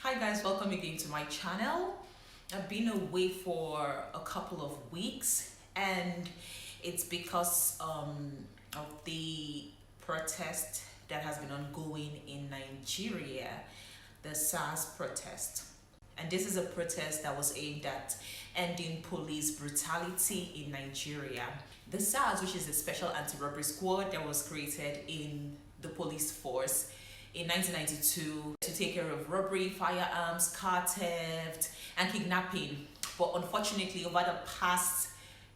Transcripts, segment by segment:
Hi guys, welcome again to my channel. I've been away for a couple of weeks and it's because of the protest that has been ongoing in Nigeria, the Sars protest. And this is a protest that was aimed at ending police brutality in Nigeria. The Sars, which is a special anti-robbery squad that was created in the police force in 1992 to take care of robbery, firearms, car theft, and kidnapping. But unfortunately, over the past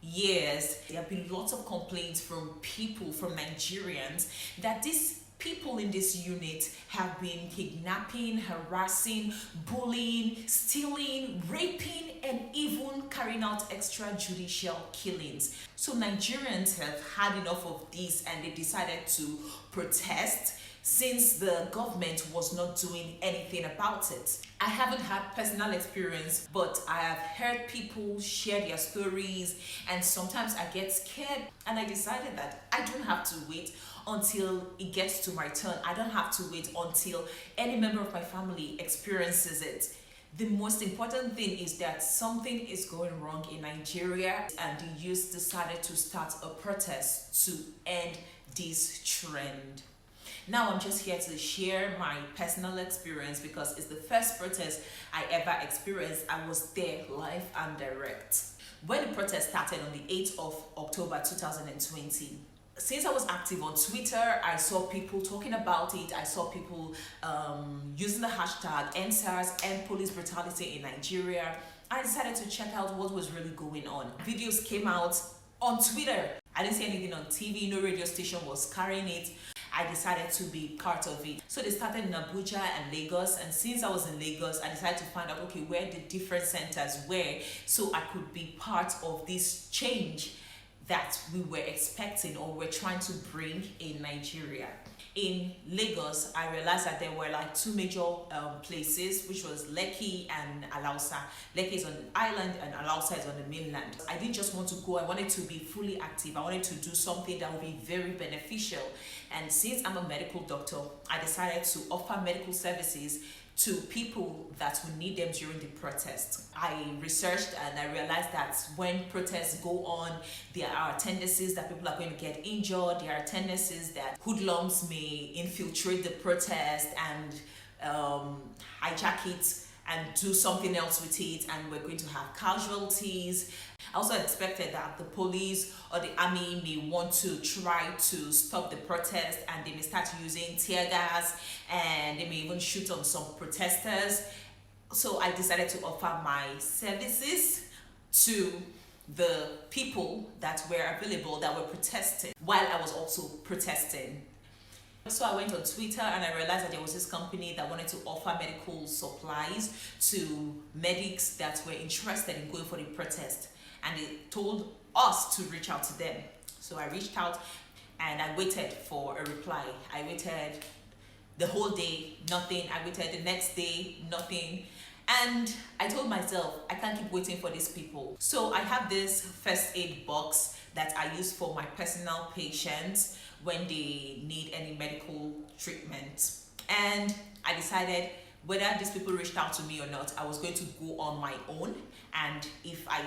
years, there have been lots of complaints from people, from Nigerians, that these people in this unit have been kidnapping, harassing, bullying, stealing, raping, and even carrying out extrajudicial killings. So Nigerians have had enough of this and they decided to protest since the government was not doing anything about it. I haven't had personal experience, but I have heard people share their stories, and sometimes I get scared and I decided that I don't have to wait until it gets to my turn. I don't have to wait until any member of my family experiences it. The most important thing is that something is going wrong in Nigeria and the youth decided to start a protest to end this trend. Now I'm just here to share my personal experience because it's the first protest I ever experienced. I was there live and direct. When the protest started on the 8th of October 2020, since I was active on Twitter, I saw people talking about it. I saw people using the hashtag #EndSARS, End Police Brutality in Nigeria. I decided to check out what was really going on. Videos came out on Twitter. I didn't see anything on TV, no radio station was carrying it. I decided to be part of it. So they started in Abuja and Lagos, and since I was in Lagos, I decided to find out where the different centers were so I could be part of this change that we were expecting or we're trying to bring in Nigeria. In Lagos, I realized that there were like two major places, which was Lekki and Alausa. Lekki is on the island and Alausa is on the mainland. I didn't just want to go, I wanted to be fully active. I wanted to do something that would be very beneficial. And since I'm a medical doctor, I decided to offer medical services to people that would need them during the protest. I researched and I realized that when protests go on, there are tendencies that people are going to get injured. There are tendencies that hoodlums may infiltrate the protest and hijack it and do something else with it, and we're going to have casualties. I also expected that the police or the army may want to try to stop the protest and they may start using tear gas and they may even shoot on some protesters. So I decided to offer my services to the people that were available, that were protesting, while I was also protesting. So I went on Twitter and I realized that there was this company that wanted to offer medical supplies to medics that were interested in going for the protest. And they told us to reach out to them. So I reached out and I waited for a reply. I waited the whole day, nothing. I waited the next day, nothing. And I told myself, I can't keep waiting for these people. So I have this first aid box that I use for my personal patients when they need any medical treatment. And I decided whether these people reached out to me or not, I was going to go on my own. And if I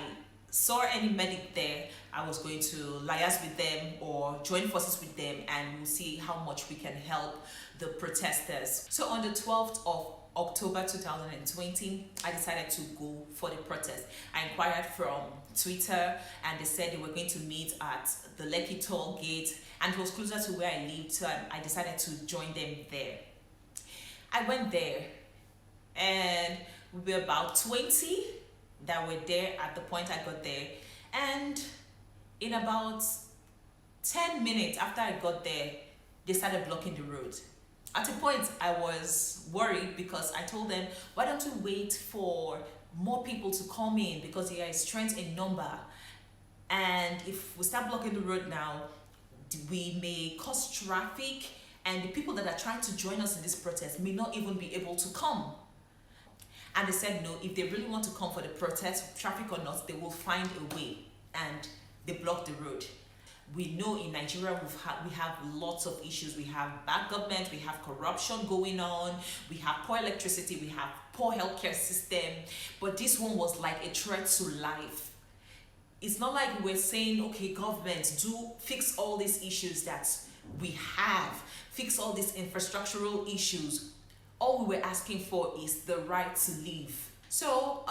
saw any medic there, I was going to liaise with them or join forces with them, and we'll see how much we can help the protesters. So on the 12th of October 2020, I decided to go for the protest. I inquired from Twitter and they said they were going to meet at the Lekki Toll Gate, and it was closer to where I lived, so I decided to join them there. I went there and we were about 20 that were there at the point I got there, and in about 10 minutes after I got there, they started blocking the road. At a point, I was worried because I told them, why don't you wait for more people to come in, because there is strength in number. And if we start blocking the road now, we may cause traffic, and the people that are trying to join us in this protest may not even be able to come. And they said, no, if they really want to come for the protest, traffic or not, they will find a way. And they blocked the road. We know in Nigeria we have lots of issues. We have bad government, we have corruption going on, we have poor electricity, we have poor healthcare system, but this one was like a threat to life. It's not like we're saying, okay, government, do fix all these issues that we have, fix all these infrastructural issues. All we were asking for is the right to live. So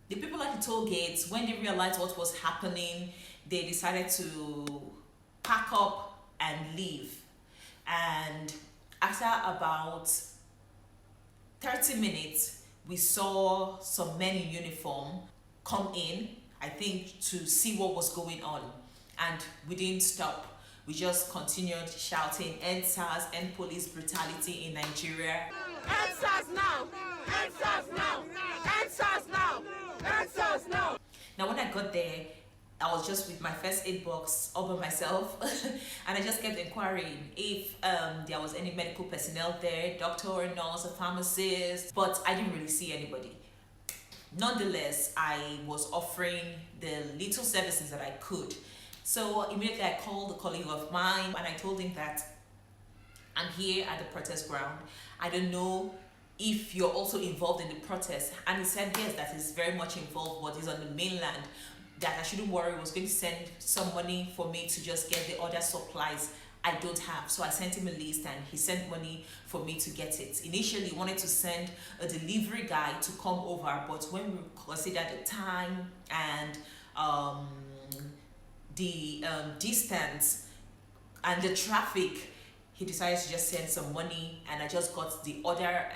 the people at the toll gates, when they realized what was happening, they decided to pack up and leave. And after about 30 minutes, we saw some men in uniform come in, I think, to see what was going on. And we didn't stop. We just continued shouting, "End SARS, end police brutality in Nigeria. End SARS now! End SARS now! End SARS now! End SARS now!" Now when I got there, I was just with my first aid box all by myself and I just kept inquiring if there was any medical personnel there, doctor or nurse, a pharmacist, but I didn't really see anybody. Nonetheless, I was offering the little services that I could. So immediately I called a colleague of mine and I told him that I'm here at the protest ground. I don't know if you're also involved in the protest. And he said yes, that he's very much involved, but he's on the mainland, that I shouldn't worry, he was going to send some money for me to just get the other supplies I don't have. So I sent him a list and he sent money for me to get it. Initially, he wanted to send a delivery guy to come over, but when we considered the time and the distance and the traffic, he decided to just send some money, and I just got the other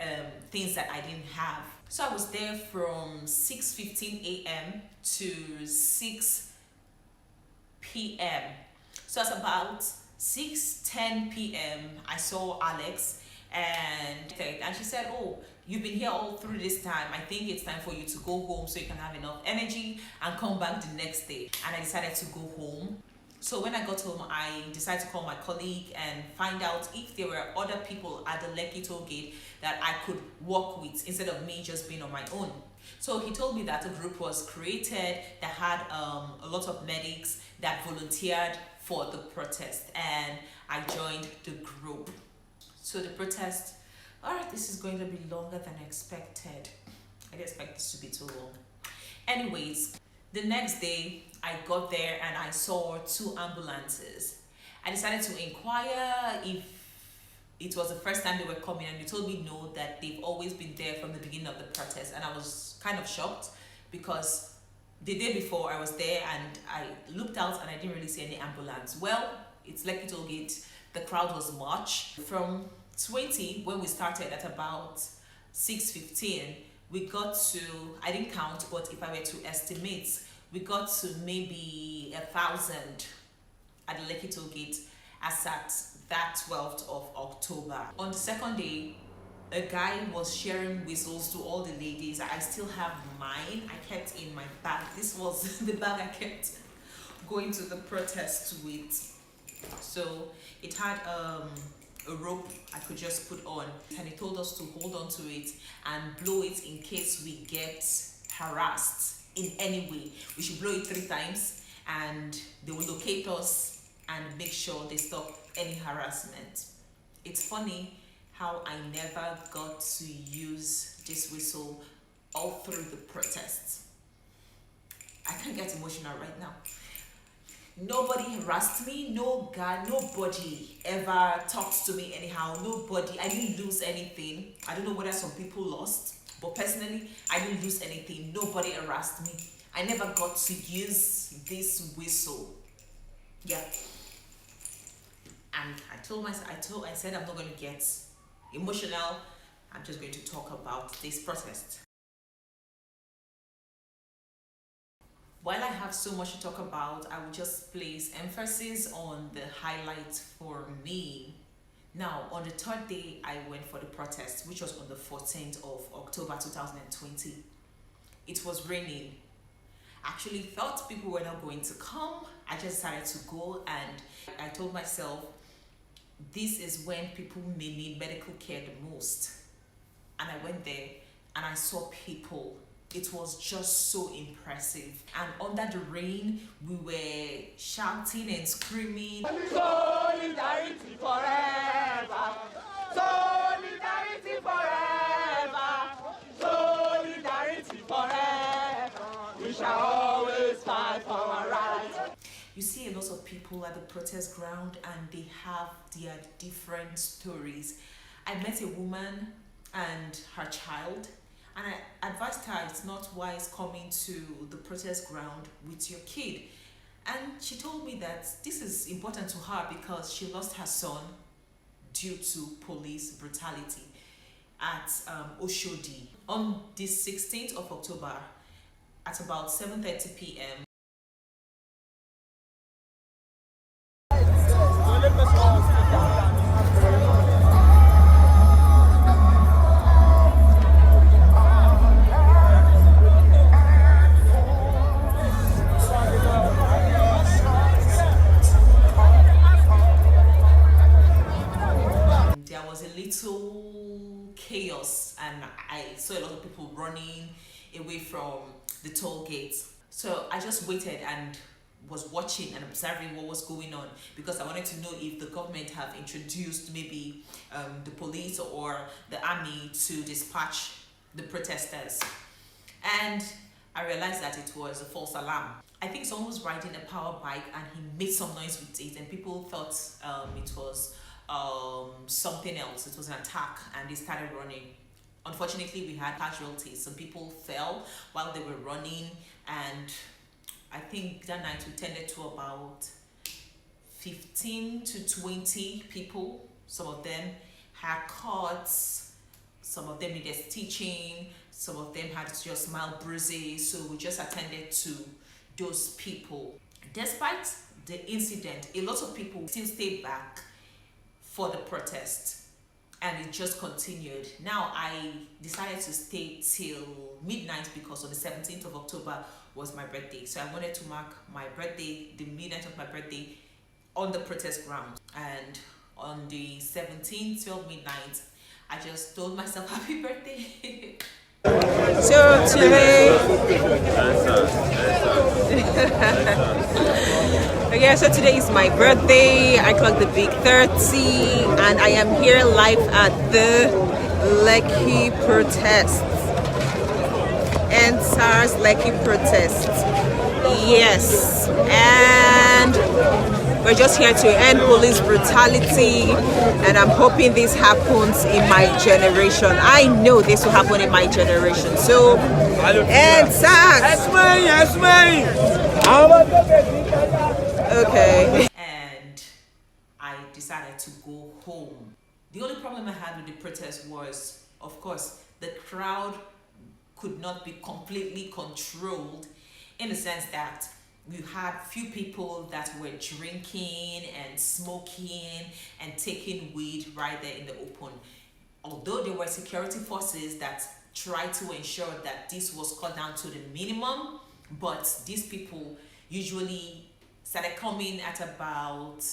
things that I didn't have. So I was there from 6:15 a.m. to 6 p.m. So it's about 6:10 p.m. I saw Alex and she said, "Oh, you've been here all through this time. I think it's time for you to go home so you can have enough energy and come back the next day." And I decided to go home. So when I got home, I decided to call my colleague and find out if there were other people at the Lekki Toll Gate that I could work with instead of me just being on my own. So he told me that a group was created that had a lot of medics that volunteered for the protest, and I joined the group. So the protest, this is going to be longer than expected. I didn't expect this to be too long. Anyways, the next day I got there and I saw 2 ambulances. I decided to inquire if it was the first time they were coming, and they told me no, that they've always been there from the beginning of the protest. And I was kind of shocked because the day before I was there and I looked out and I didn't really see any ambulance. Well, it's Lekki Toll Gate. The crowd was much. From 20, when we started at about 6:15, we got to, I didn't count, but if I were to estimate, we got to maybe 1,000 at the Lekki Toll Gate as at that 12th of October. On the second day, a guy was sharing whistles to all the ladies. I still have mine. I kept in my bag. This was the bag I kept going to the protest with. So it had a rope I could just put on, and he told us to hold on to it and blow it in case we get harassed in any way. We should blow it 3 times and they will locate us and make sure they stop any harassment. It's funny how I never got to use this whistle all through the protests. I can't get emotional right now. Nobody harassed me, no guy, nobody ever talked to me anyhow, nobody. I didn't lose anything. I don't know whether some people lost, but personally, I didn't lose anything. Nobody harassed me. I never got to use this whistle. Yeah. And I said I'm not going to get emotional. I'm just going to talk about this protest. While I have so much to talk about, I will just place emphasis on the highlights for me. Now, on the 3rd day, I went for the protest, which was on the 14th of October 2020. It was raining. I actually thought people were not going to come. I just decided to go, and I told myself, this is when people may need medical care the most. And I went there and I saw people. It was just so impressive. And under the rain, we were shouting and screaming. Solidarity forever! Solidarity forever! people at the protest ground and they have their different stories. I met a woman and her child, and I advised her it's not wise coming to the protest ground with your kid. And she told me that this is important to her because she lost her son due to police brutality at Oshodi on the 16th of October at about 7:30 p.m. There was a little chaos and I saw a lot of people running away from the toll gate. So I just waited and was watching and observing what was going on because I wanted to know if the government have introduced maybe the police or the army to dispatch the protesters. And I realized that it was a false alarm. I think someone was riding a power bike and he made some noise with it and people thought it was something else. It was an attack and they started running. Unfortunately, we had casualties. Some people fell while they were running, and I think that night we tended to about 15 to 20 people. Some of them had cuts, some of them needed stitching, some of them had just mild bruises, so we just attended to those people. Despite the incident, a lot of people still stayed back for the protest and it just continued. Now I decided to stay till midnight because on the 17th of October was my birthday. So I wanted to mark my birthday, the midnight of my birthday, on the protest ground. And on the 17th, 12 midnight, I just told myself happy birthday. So today, okay, so today is my birthday. I clocked the big 30 and I am here live at the Lekki protests and Sars Lekki protests. Yes, and we're just here to end police brutality, and I'm hoping this happens in my generation. I know this will happen in my generation. So, and Sars. Okay. And I decided to go home. The only problem I had with the protest was, of course, the crowd could not be completely controlled, in the sense that we had few people that were drinking and smoking and taking weed right there in the open. Although there were security forces that tried to ensure that this was cut down to the minimum, but these people usually started coming at about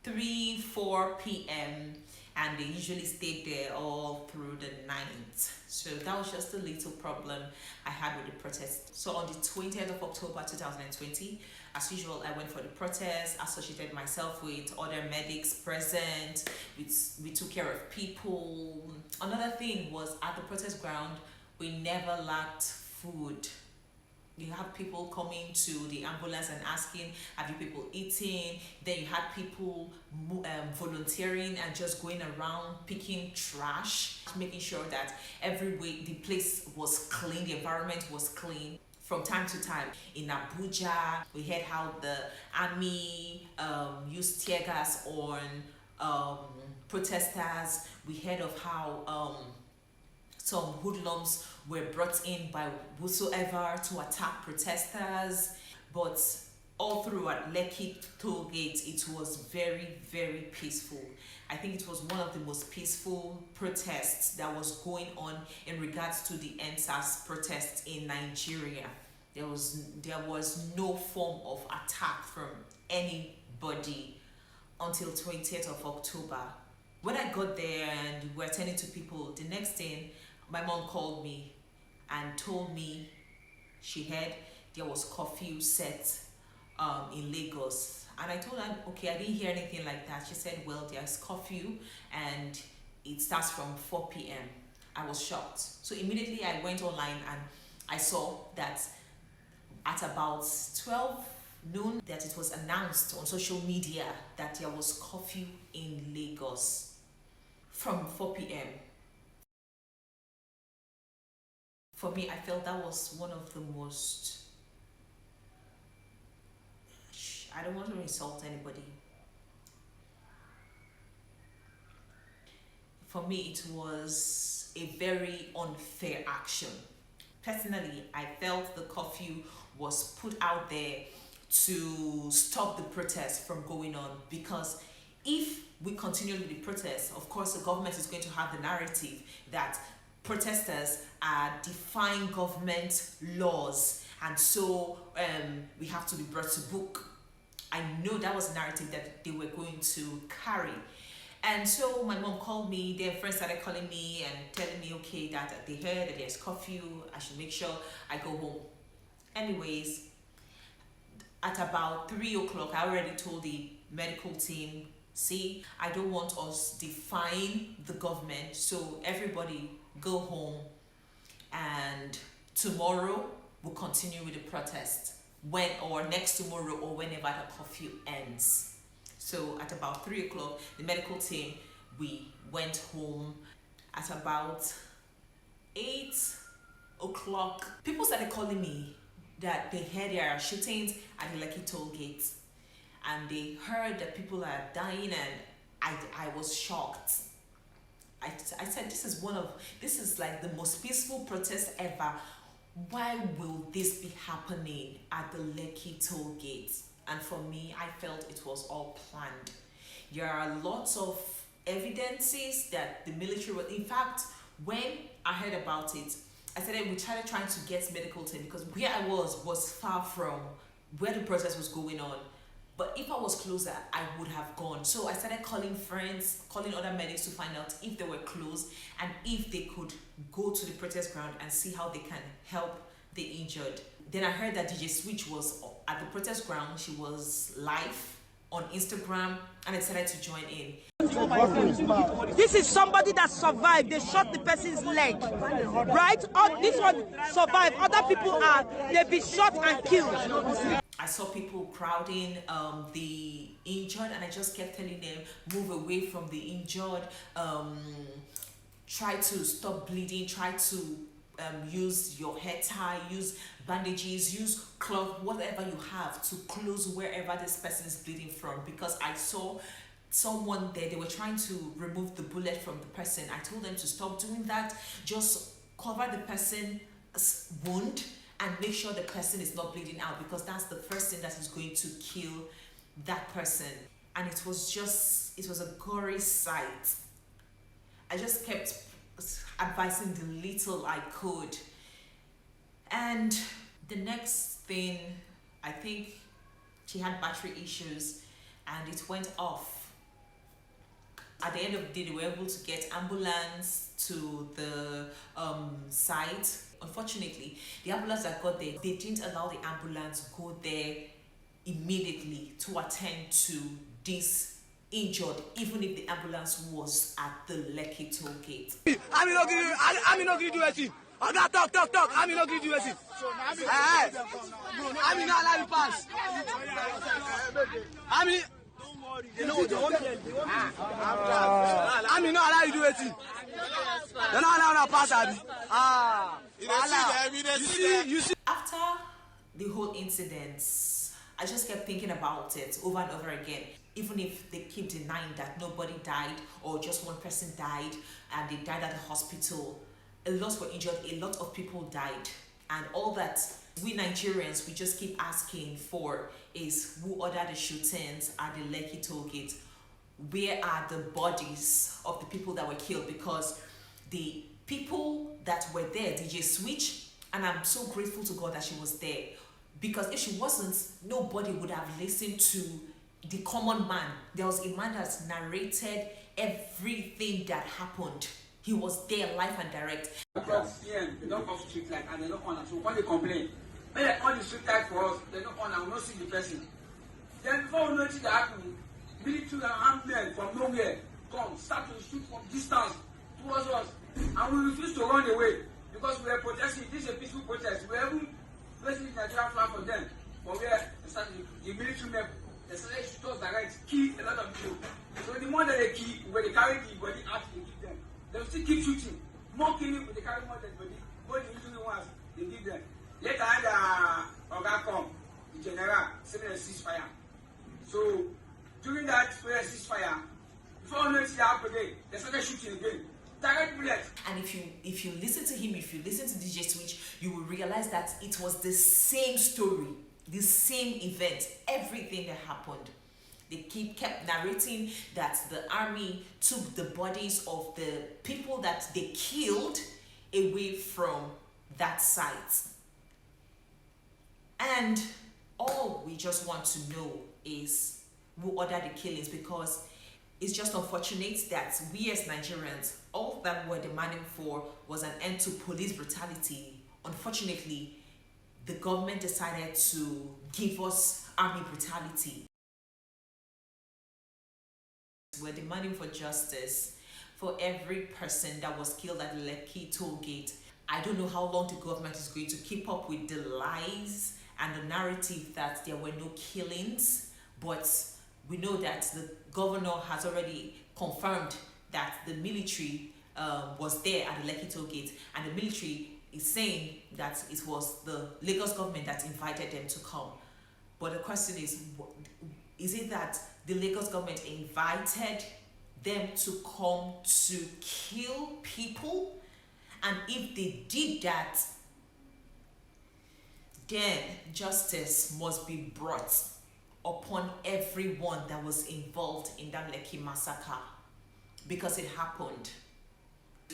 3-4 p.m. and they usually stayed there all through the night. So that was just a little problem I had with the protest. So on the 20th of October 2020, as usual, I went for the protest, associated myself with other medics present. We took care of people. Another thing was, at the protest ground, we never lacked food. You had people coming to the ambulance and asking, have you people eating? Then you had people volunteering and just going around picking trash, making sure that every week the place was clean, the environment was clean. From time to time in Abuja, we heard how the army used tear gas on protesters. We heard of how some hoodlums were brought in by whosoever to attack protesters. But all through at Lekki Toll Gate, it was very, very peaceful. I think it was one of the most peaceful protests that was going on in regards to the Sars protests in Nigeria. There was no form of attack from anybody until 20th of October. When I got there and we were attending to people, the next thing, my mom called me and told me she heard there was curfew set in Lagos. And I told her, okay, I didn't hear anything like that. She said, well, there's curfew and it starts from 4 p.m. I was shocked. So immediately I went online and I saw that at about 12 known that it was announced on social media that there was curfew in Lagos from 4 p.m. For me, I felt that was one of the most, I don't want to insult anybody. For me, it was a very unfair action. Personally, I felt the curfew was put out there to stop the protest from going on, because if we continue with the protest, of course the government is going to have the narrative that protesters are defying government laws, and so we have to be brought to book. I know that was the narrative that they were going to carry. And so my mom called me, their friends started calling me and telling me, okay, that they heard that there's curfew, I should make sure I go home. Anyways, at about 3 o'clock, I already told the medical team, see, I don't want us defying the government, so everybody go home, and tomorrow we'll continue with the protest, when or next tomorrow or whenever the curfew ends. So at about 3 o'clock, the medical team, we went home. At about 8 o'clock, people started calling me that they heard there are shootings at the Lekki Toll Gate, and they heard that people are dying, and I was shocked. I said, this is like the most peaceful protest ever. Why will this be happening at the Lekki Toll Gate? And for me, I felt it was all planned. There are lots of evidences that the military was, in fact, when I heard about it, we started trying to get medical team, because where I was far from where the protest was going on. But if I was closer, I would have gone. So I started calling friends, calling other medics to find out if they were close and if they could go to the protest ground and see how they can help the injured. Then I heard that DJ Switch was at the protest ground. She was live on Instagram, and I decided to join in. This is somebody that survived. They shot the person's leg, right? This one survived. Other people they've been shot and killed. I saw people crowding the injured, and I just kept telling them, move away from the injured, try to stop bleeding, try to use your hair tie, use bandages, use cloth, whatever you have to close wherever this person is bleeding from, because I saw someone there, they were trying to remove the bullet from the person. I told them to stop doing that, just cover the person's wound and make sure the person is not bleeding out, because that's the first thing that is going to kill that person. And it was a gory sight. I just kept advising the little I could. And the next thing, I think she had battery issues and it went off. At the end of the day, they were able to get ambulance to the site. Unfortunately, the ambulance that got there, they didn't allow the ambulance go there immediately to attend to this injured, even if the ambulance was at the Lekki Toll Gate. I'm not going to do anything. I got talk. I'm not going to do anything. I'm not allowed to pass. I'm not allowed to do anything. You're not allowed to pass, you see. After the whole incident, I just kept thinking about it over and over again. Even if they keep denying that nobody died or just one person died and they died at the hospital, a lot were injured, a lot of people died. And all that we Nigerians, we just keep asking for is who ordered the shootings at the Lekki Toll Gate? Where are the bodies of the people that were killed? Because the people that were there, DJ Switch, and I'm so grateful to God that she was there, because if she wasn't, nobody would have listened to the common man. There was a man that narrated everything that happened. He was there live and direct. They don't come street light and they don't on. So when they complain, when they call the street light for us, they don't on and we don't see the person. Then before we know it happen, military and armed men from nowhere come, start to shoot from distance towards us, and we refuse to run away because we are protesting. This is a peaceful protest. We are even placing the Nigerian flag for them, but we are starting the military men, they started shoot us direct, kill a lot of people. So the more that they kill, when they carry the body out, they give them. They will still keep shooting. More killing when they carry more dead body. More the usually ones, they give them. Later, the Oga come, the general, send a ceasefire. So during that ceasefire, before we see that again, they started shooting again. Direct bullets. And if you listen to him, if you listen to DJ Switch, you will realize that it was the same story, the same event, everything that happened. They kept narrating that the army took the bodies of the people that they killed away from that site. And all we just want to know is who ordered the killings, because it's just unfortunate that we as Nigerians, all that we're demanding for was an end to police brutality. Unfortunately, the government decided to give us army brutality. We're demanding for justice for every person that was killed at Lekki Toll Gate. I don't know how long the government is going to keep up with the lies and the narrative that there were no killings, but we know that the governor has already confirmed that the military was there at the Lekki Toll Gate, and the military is saying that it was the Lagos government that invited them to come. But the question is it that the Lagos government invited them to come to kill people? And if they did that, then justice must be brought upon everyone that was involved in that Lekki massacre, because it happened.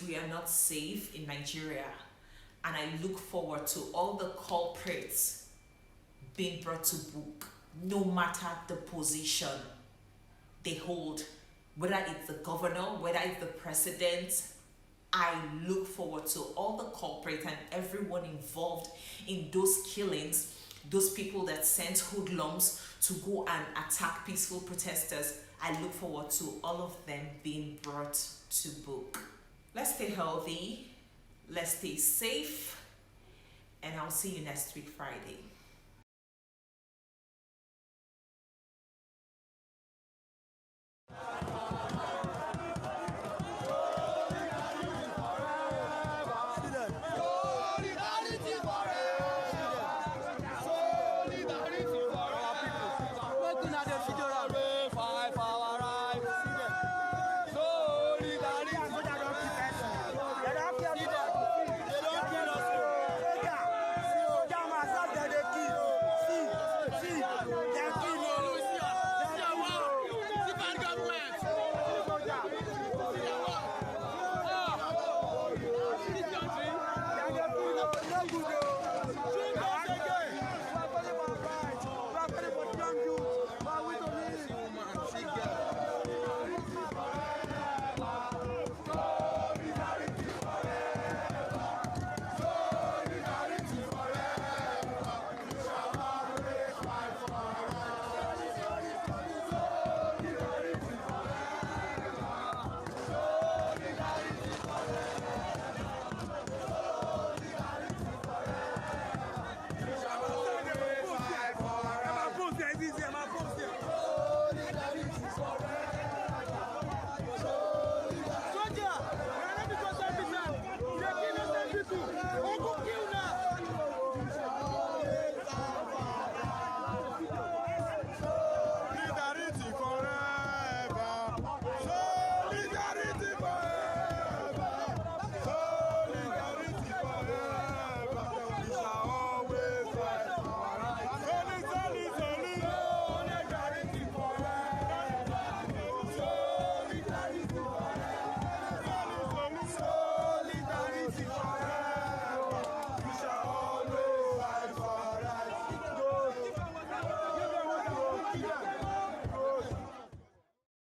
We are not safe in Nigeria, and I look forward to all the culprits being brought to book, no matter the position they hold, whether it's the governor, whether it's the president. I look forward to all the culprits and everyone involved in those killings, those people that sent hoodlums to go and attack peaceful protesters. I look forward to all of them being brought to book. Let's stay healthy, let's stay safe, and I'll see you next week, Friday.